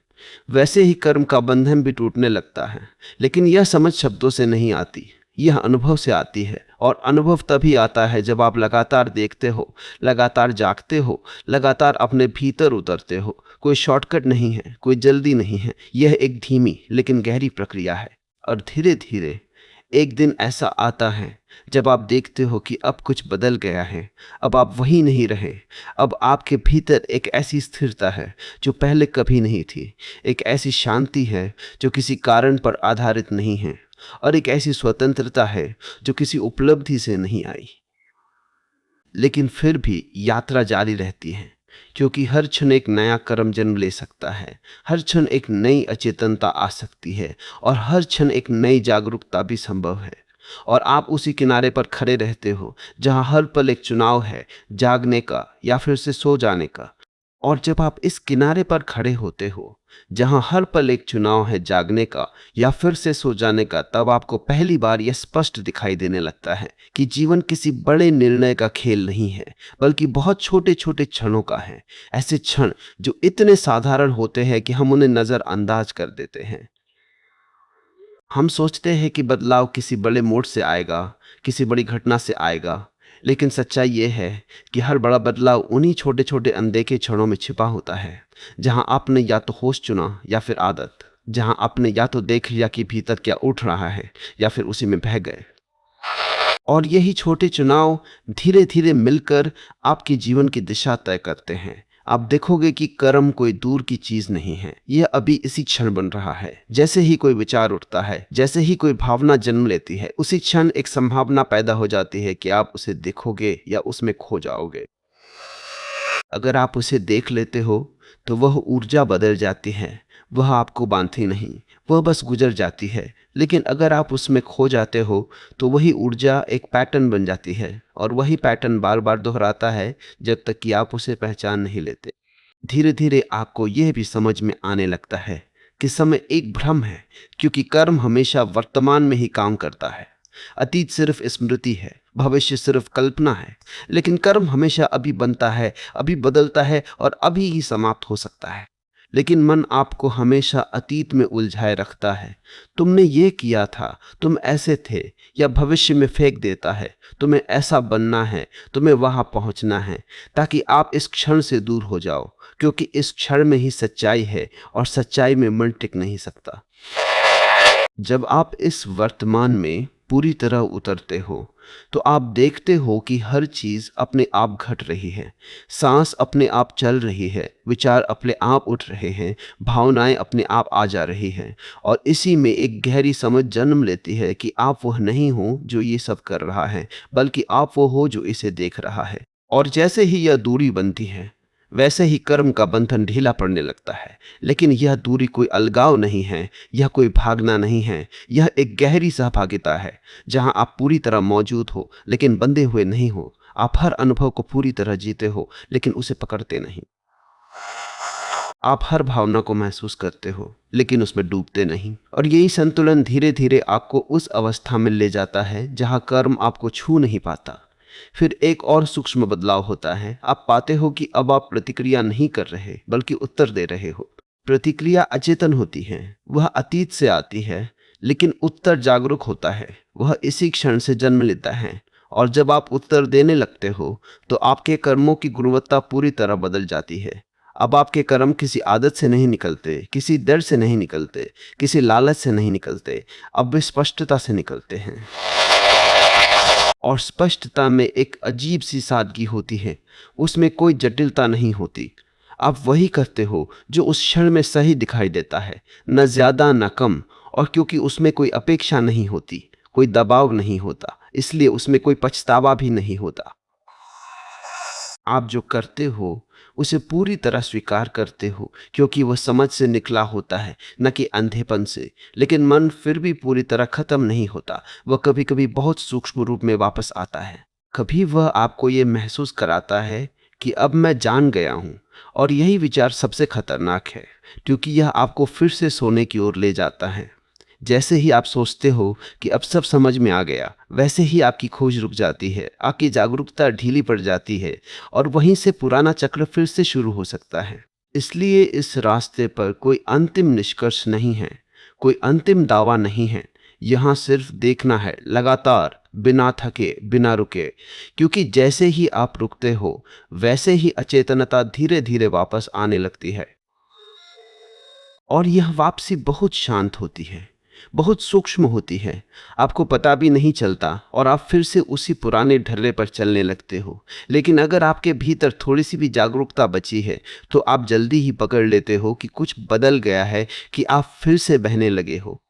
वैसे ही कर्म का बंधन भी टूटने लगता है। लेकिन यह समझ शब्दों से नहीं आती, यह अनुभव से आती है। और अनुभव तभी आता है जब आप लगातार देखते हो, लगातार जागते हो, लगातार अपने भीतर उतरते हो। कोई शॉर्टकट नहीं है, कोई जल्दी नहीं है। यह एक धीमी लेकिन गहरी प्रक्रिया है। और धीरे धीरे एक दिन ऐसा आता है जब आप देखते हो कि अब कुछ बदल गया है। अब आप वही नहीं रहे। अब आपके भीतर एक ऐसी स्थिरता है जो पहले कभी नहीं थी। एक ऐसी शांति है जो किसी कारण पर आधारित नहीं है। और एक ऐसी स्वतंत्रता है जो किसी उपलब्धि से नहीं आई। लेकिन फिर भी यात्रा जारी रहती है, क्योंकि हर क्षण एक नया कर्म जन्म ले सकता है। हर क्षण एक नई अचेतनता आ सकती है और हर क्षण एक नई जागरूकता भी संभव है। और आप उसी किनारे पर खड़े रहते हो जहां हर पल एक चुनाव है, जागने का या फिर से सो जाने का। और जब आप इस किनारे पर खड़े होते हो जहां हर पल एक चुनाव है, जागने का या फिर से सो जाने का, तब आपको पहली बार यह स्पष्ट दिखाई देने लगता है कि जीवन किसी बड़े निर्णय का खेल नहीं है, बल्कि बहुत छोटे छोटे क्षणों का है। ऐसे क्षण जो इतने साधारण होते हैं कि हम उन्हें नजरअंदाज कर देते हैं। हम सोचते हैं कि बदलाव किसी बड़े मोड़ से आएगा, किसी बड़ी घटना से आएगा। लेकिन सच्चाई यह है कि हर बड़ा बदलाव उन्हीं छोटे छोटे अनदेखे क्षणों में छिपा होता है, जहां आपने या तो होश चुना या फिर आदत, जहां आपने या तो देख लिया कि भीतर क्या उठ रहा है या फिर उसी में बह गए। और यही छोटे चुनाव धीरे धीरे मिलकर आपके जीवन की दिशा तय करते हैं। आप देखोगे कि कर्म कोई दूर की चीज नहीं है, यह अभी इसी क्षण बन रहा है। जैसे ही कोई विचार उठता है, जैसे ही कोई भावना जन्म लेती है, उसी क्षण एक संभावना पैदा हो जाती है कि आप उसे देखोगे या उसमें खो जाओगे। अगर आप उसे देख लेते हो तो वह ऊर्जा बदल जाती है। वह आपको बांधती नहीं, वह बस गुजर जाती है। लेकिन अगर आप उसमें खो जाते हो तो वही ऊर्जा एक पैटर्न बन जाती है, और वही पैटर्न बार बार दोहराता है जब तक कि आप उसे पहचान नहीं लेते। धीरे धीरे आपको यह भी समझ में आने लगता है कि समय एक भ्रम है, क्योंकि कर्म हमेशा वर्तमान में ही काम करता है। अतीत सिर्फ स्मृति है, भविष्य सिर्फ कल्पना है। लेकिन कर्म हमेशा अभी बनता है, अभी बदलता है और अभी ही समाप्त हो सकता है। लेकिन मन आपको हमेशा अतीत में उलझाए रखता है। तुमने ये किया था, तुम ऐसे थे, या भविष्य में फेंक देता है, तुम्हें ऐसा बनना है, तुम्हें वहां पहुंचना है, ताकि आप इस क्षण से दूर हो जाओ। क्योंकि इस क्षण में ही सच्चाई है और सच्चाई में मन टिक नहीं सकता। जब आप इस वर्तमान में पूरी तरह उतरते हो तो आप देखते हो कि हर चीज अपने आप घट रही है। सांस अपने आप चल रही है, विचार अपने आप उठ रहे हैं, भावनाएं अपने आप आ जा रही हैं। और इसी में एक गहरी समझ जन्म लेती है कि आप वह नहीं हो जो ये सब कर रहा है, बल्कि आप वो हो जो इसे देख रहा है। और जैसे ही यह दूरी बनती है, वैसे ही कर्म का बंधन ढीला पड़ने लगता है। लेकिन यह दूरी कोई अलगाव नहीं है, यह कोई भागना नहीं है, यह एक गहरी सहभागिता है, जहां आप पूरी तरह मौजूद हो लेकिन बंधे हुए नहीं हो। आप हर अनुभव को पूरी तरह जीते हो लेकिन उसे पकड़ते नहीं। आप हर भावना को महसूस करते हो लेकिन उसमें डूबते नहीं। और यही संतुलन धीरे धीरे आपको उस अवस्था में ले जाता है जहां कर्म आपको छू नहीं पाता। फिर एक और सूक्ष्म बदलाव होता है। आप पाते हो कि अब आप प्रतिक्रिया नहीं कर रहे बल्कि उत्तर दे रहे हो। प्रतिक्रिया अचेतन होती है, वह अतीत से आती है, लेकिन उत्तर जागरूक होता है, वह इसी क्षण से जन्म लेता है। और जब आप उत्तर देने लगते हो तो आपके कर्मों की गुणवत्ता पूरी तरह बदल जाती है। अब आपके कर्म किसी आदत से नहीं निकलते, किसी डर से नहीं निकलते, किसी लालच से नहीं निकलते, अब वे स्पष्टता से निकलते हैं। और स्पष्टता में एक अजीब सी सादगी होती है, उसमें कोई जटिलता नहीं होती। आप वही करते हो जो उस क्षण में सही दिखाई देता है, न ज्यादा न कम। और क्योंकि उसमें कोई अपेक्षा नहीं होती, कोई दबाव नहीं होता, इसलिए उसमें कोई पछतावा भी नहीं होता। आप जो करते हो उसे पूरी तरह स्वीकार करते हो, क्योंकि वह समझ से निकला होता है, न कि अंधेपन से। लेकिन मन फिर भी पूरी तरह खत्म नहीं होता, वह कभी कभी बहुत सूक्ष्म रूप में वापस आता है। कभी वह आपको ये महसूस कराता है कि अब मैं जान गया हूं। और यही विचार सबसे खतरनाक है, क्योंकि यह आपको फिर से सोने की ओर ले जाता है। जैसे ही आप सोचते हो कि अब सब समझ में आ गया, वैसे ही आपकी खोज रुक जाती है, आपकी जागरूकता ढीली पड़ जाती है, और वहीं से पुराना चक्र फिर से शुरू हो सकता है। इसलिए इस रास्ते पर कोई अंतिम निष्कर्ष नहीं है, कोई अंतिम दावा नहीं है। यहाँ सिर्फ देखना है, लगातार, बिना थके, बिना रुके। क्योंकि जैसे ही आप रुकते हो, वैसे ही अचेतनता धीरे धीरे वापस आने लगती है। और यह वापसी बहुत शांत होती है, बहुत सूक्ष्म होती है, आपको पता भी नहीं चलता और आप फिर से उसी पुराने ढर्रे पर चलने लगते हो। लेकिन अगर आपके भीतर थोड़ी सी भी जागरूकता बची है तो आप जल्दी ही पकड़ लेते हो कि कुछ बदल गया है, कि आप फिर से बहने लगे हो।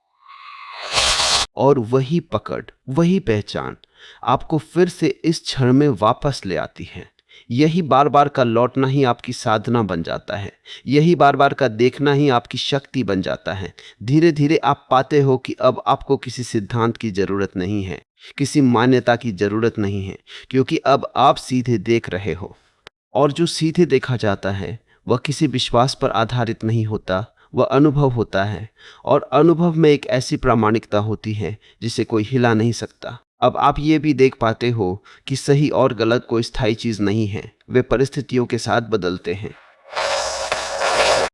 और वही पकड़, वही पहचान आपको फिर से इस क्षण में वापस ले आती है। यही बार बार का लौटना ही आपकी साधना बन जाता है। यही बार बार का देखना ही आपकी शक्ति बन जाता है। धीरे धीरे आप पाते हो कि अब आपको किसी सिद्धांत की जरूरत नहीं है, किसी मान्यता की जरूरत नहीं है, क्योंकि अब आप सीधे देख रहे हो। और जो सीधे देखा जाता है वह किसी विश्वास पर आधारित नहीं होता, वह अनुभव होता है। और अनुभव में एक ऐसी प्रामाणिकता होती है जिसे कोई हिला नहीं सकता। अब आप ये भी देख पाते हो कि सही और गलत कोई स्थायी चीज नहीं है, वे परिस्थितियों के साथ बदलते हैं।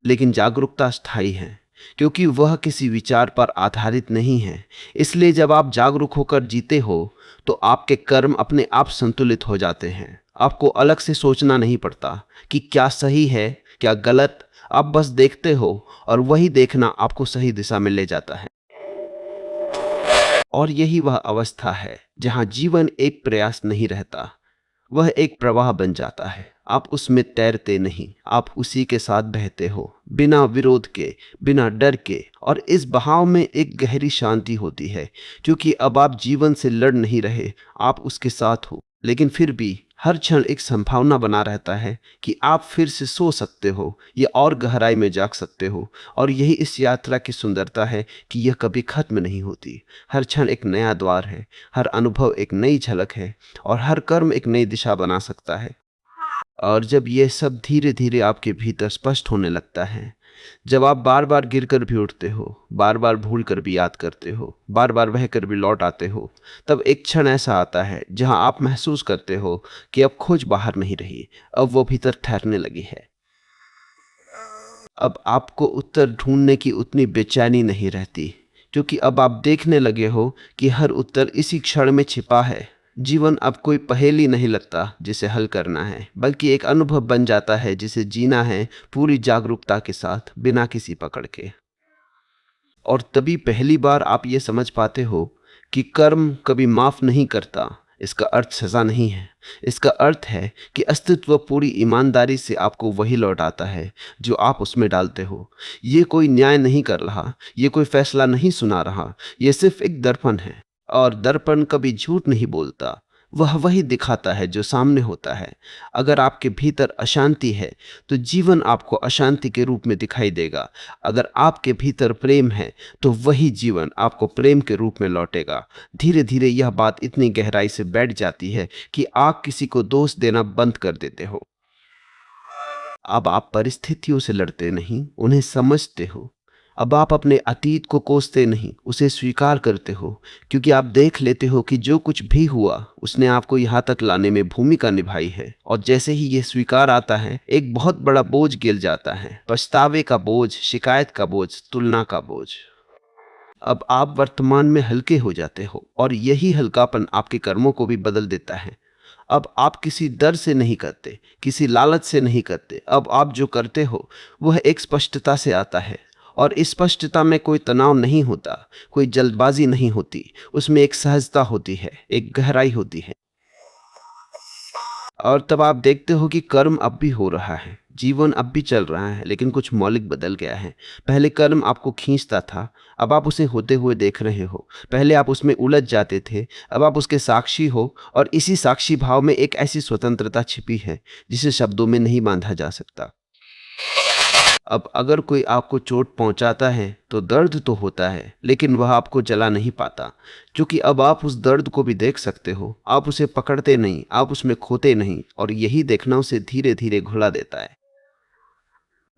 लेकिन जागरूकता स्थायी है, क्योंकि वह किसी विचार पर आधारित नहीं है। इसलिए जब आप जागरूक होकर जीते हो तो आपके कर्म अपने आप संतुलित हो जाते हैं। आपको अलग से सोचना नहीं पड़ता कि क्या सही है क्या गलत। आप बस देखते हो और वही देखना आपको सही दिशा में ले जाता है। और यही वह अवस्था है जहां जीवन एक प्रयास नहीं रहता, वह एक प्रवाह बन जाता है। आप उसमें तैरते नहीं, आप उसी के साथ बहते हो, बिना विरोध के, बिना डर के। और इस बहाव में एक गहरी शांति होती है, क्योंकि अब आप जीवन से लड़ नहीं रहे, आप उसके साथ हो। लेकिन फिर भी हर क्षण एक संभावना बना रहता है कि आप फिर से सो सकते हो या और गहराई में जाग सकते हो। और यही इस यात्रा की सुंदरता है कि यह कभी खत्म नहीं होती। हर क्षण एक नया द्वार है, हर अनुभव एक नई झलक है, और हर कर्म एक नई दिशा बना सकता है। और जब यह सब धीरे धीरे आपके भीतर स्पष्ट होने लगता है, जब आप बार बार गिरकर भी उठते हो, बार बार भूल कर भी याद करते हो, बार बार बह कर भी लौट आते हो, तब एक क्षण ऐसा आता है जहां आप महसूस करते हो कि अब खोज बाहर नहीं रही, अब वो भीतर ठहरने लगी है। अब आपको उत्तर ढूंढने की उतनी बेचैनी नहीं रहती, क्योंकि अब आप देखने लगे हो कि हर उत्तर इसी क्षण में छिपा है। जीवन अब कोई पहेली नहीं लगता जिसे हल करना है, बल्कि एक अनुभव बन जाता है जिसे जीना है पूरी जागरूकता के साथ, बिना किसी पकड़ के। और तभी पहली बार आप ये समझ पाते हो कि कर्म कभी माफ नहीं करता। इसका अर्थ सजा नहीं है, इसका अर्थ है कि अस्तित्व पूरी ईमानदारी से आपको वही लौटाता है जो आप उसमें डालते हो। ये कोई न्याय नहीं कर रहा, ये कोई फैसला नहीं सुना रहा, ये सिर्फ एक दर्पण है। और दर्पण कभी झूठ नहीं बोलता, वह वही दिखाता है जो सामने होता है। अगर आपके भीतर अशांति है तो जीवन आपको अशांति के रूप में दिखाई देगा। अगर आपके भीतर प्रेम है तो वही जीवन आपको प्रेम के रूप में लौटेगा। धीरे धीरे यह बात इतनी गहराई से बैठ जाती है कि आप किसी को दोष देना बंद कर देते हो। अब आप परिस्थितियों से लड़ते नहीं, उन्हें समझते हो। अब आप अपने अतीत को कोसते नहीं, उसे स्वीकार करते हो, क्योंकि आप देख लेते हो कि जो कुछ भी हुआ उसने आपको यहाँ तक लाने में भूमिका निभाई है। और जैसे ही ये स्वीकार आता है, एक बहुत बड़ा बोझ गिर जाता है, पछतावे का बोझ, शिकायत का बोझ, तुलना का बोझ। अब आप वर्तमान में हल्के हो जाते हो, और यही हल्कापन आपके कर्मों को भी बदल देता है। अब आप किसी डर से नहीं करते, किसी लालच से नहीं करते। अब आप जो करते हो वह एक स्पष्टता से आता है, और इस स्पष्टता में कोई तनाव नहीं होता, कोई जल्दबाजी नहीं होती। उसमें एक सहजता होती है, एक गहराई होती है। और तब आप देखते हो कि कर्म अब भी हो रहा है, जीवन अब भी चल रहा है, लेकिन कुछ मौलिक बदल गया है। पहले कर्म आपको खींचता था, अब आप उसे होते हुए देख रहे हो। पहले आप उसमें उलझ जाते थे, अब आप उसके साक्षी हो। और इसी साक्षी भाव में एक ऐसी स्वतंत्रता छिपी है जिसे शब्दों में नहीं बांधा जा सकता। अब अगर कोई आपको चोट पहुंचाता है तो दर्द तो होता है, लेकिन वह आपको जला नहीं पाता, क्योंकि अब आप उस दर्द को भी देख सकते हो। आप उसे पकड़ते नहीं, आप उसमें खोते नहीं, और यही देखना उसे धीरे धीरे घुला देता है।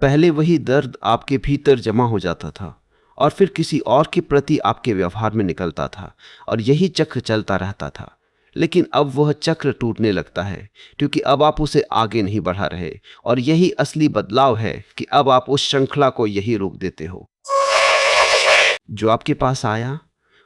पहले वही दर्द आपके भीतर जमा हो जाता था और फिर किसी और के प्रति आपके व्यवहार में निकलता था, और यही चक्र चलता रहता था। लेकिन अब वह चक्र टूटने लगता है, क्योंकि अब आप उसे आगे नहीं बढ़ा रहे। और यही असली बदलाव है कि अब आप उस श्रृंखला को यही रोक देते हो। जो आपके पास आया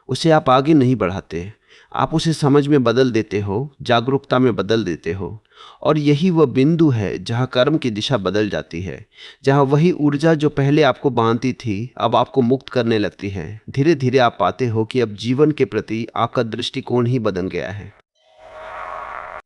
उसे आप आगे नहीं बढ़ाते, आप उसे समझ में बदल देते हो, जागरूकता में बदल देते हो। और यही वह बिंदु है जहां कर्म की दिशा बदल जाती है, जहां वही ऊर्जा जो पहले आपको बांधती थी अब आपको मुक्त करने लगती है। धीरे धीरे आप पाते हो कि अब जीवन के प्रति आपका दृष्टिकोण ही बदल गया है।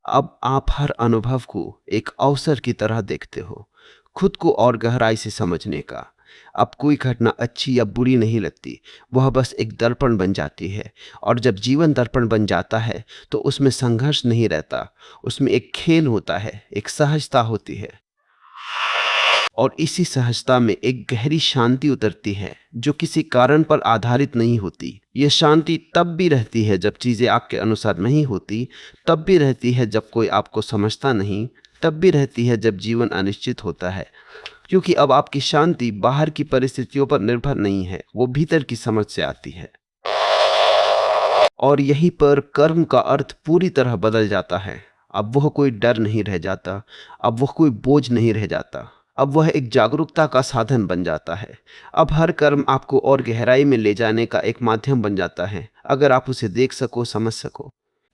अब आप हर अनुभव को एक अवसर की तरह देखते हो, खुद को और गहराई से समझने का। अब कोई घटना अच्छी या बुरी नहीं लगती, वह बस एक दर्पण बन जाती है। और जब जीवन दर्पण बन जाता है तो उसमें संघर्ष नहीं रहता, उसमें एक खेल होता है, एक सहजता होती है। और इसी सहजता में एक गहरी शांति उतरती है जो किसी कारण पर आधारित नहीं होती। यह शांति तब भी रहती है जब चीजें आपके अनुसार नहीं होती, तब भी रहती है जब कोई आपको समझता नहीं, तब भी रहती है जब जीवन अनिश्चित होता है। क्योंकि अब आपकी शांति बाहर की परिस्थितियों पर निर्भर नहीं है, वो भीतर की समझ से आती है। और यहीं पर कर्म का अर्थ पूरी तरह बदल जाता है। अब वह कोई डर नहीं रह जाता, अब वह कोई बोझ नहीं रह जाता, अब वह एक जागरूकता का साधन बन जाता है। अब हर कर्म आपको और गहराई में ले जाने का एक माध्यम बन जाता है, अगर आप उसे देख सको, समझ सको।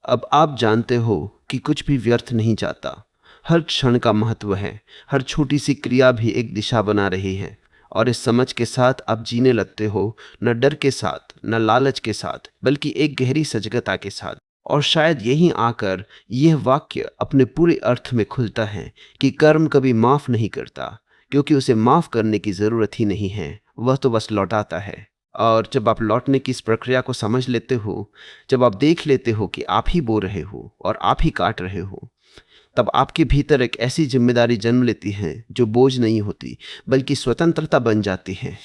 अब आप जानते हो कि कुछ भी व्यर्थ नहीं जाता, हर क्षण का महत्व है, हर छोटी सी क्रिया भी एक दिशा बना रही है। और इस समझ के साथ आप जीने लगते हो, न डर के साथ, न लालच के साथ, बल्कि एक गहरी सजगता के साथ। और शायद यहीं आकर यह वाक्य अपने पूरे अर्थ में खुलता है कि कर्म कभी माफ नहीं करता, क्योंकि उसे माफ करने की जरूरत ही नहीं है, वह तो बस लौटाता है। और जब आप लौटने की इस प्रक्रिया को समझ लेते हो, जब आप देख लेते हो कि आप ही बो रहे हो और आप ही काट रहे हो, तब आपके भीतर एक ऐसी जिम्मेदारी जन्म लेती है जो बोझ नहीं होती, बल्कि स्वतंत्रता बन जाती है।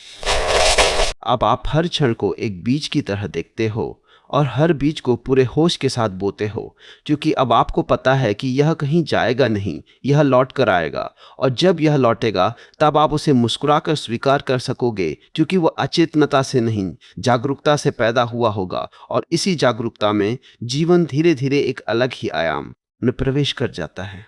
अब आप हर क्षण को एक बीज की तरह देखते हो और हर बीज को पूरे होश के साथ बोते हो, क्योंकि अब आपको पता है कि यह कहीं जाएगा नहीं, यह लौट कर आएगा। और जब यह लौटेगा तब आप उसे मुस्कुराकर स्वीकार कर सकोगे, क्योंकि वह अचेतनता से नहीं, जागरूकता से पैदा हुआ होगा। और इसी जागरूकता में जीवन धीरे धीरे एक अलग ही आयाम में प्रवेश कर जाता है,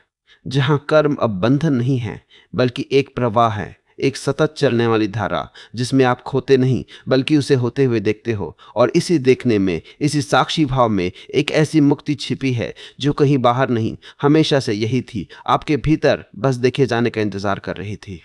जहां कर्म अब बंधन नहीं है, बल्कि एक प्रवाह है, एक सतत चलने वाली धारा, जिसमें आप खोते नहीं बल्कि उसे होते हुए देखते हो। और इसी देखने में, इसी साक्षी भाव में एक ऐसी मुक्ति छिपी है जो कहीं बाहर नहीं, हमेशा से यही थी, आपके भीतर, बस देखे जाने का इंतजार कर रही थी।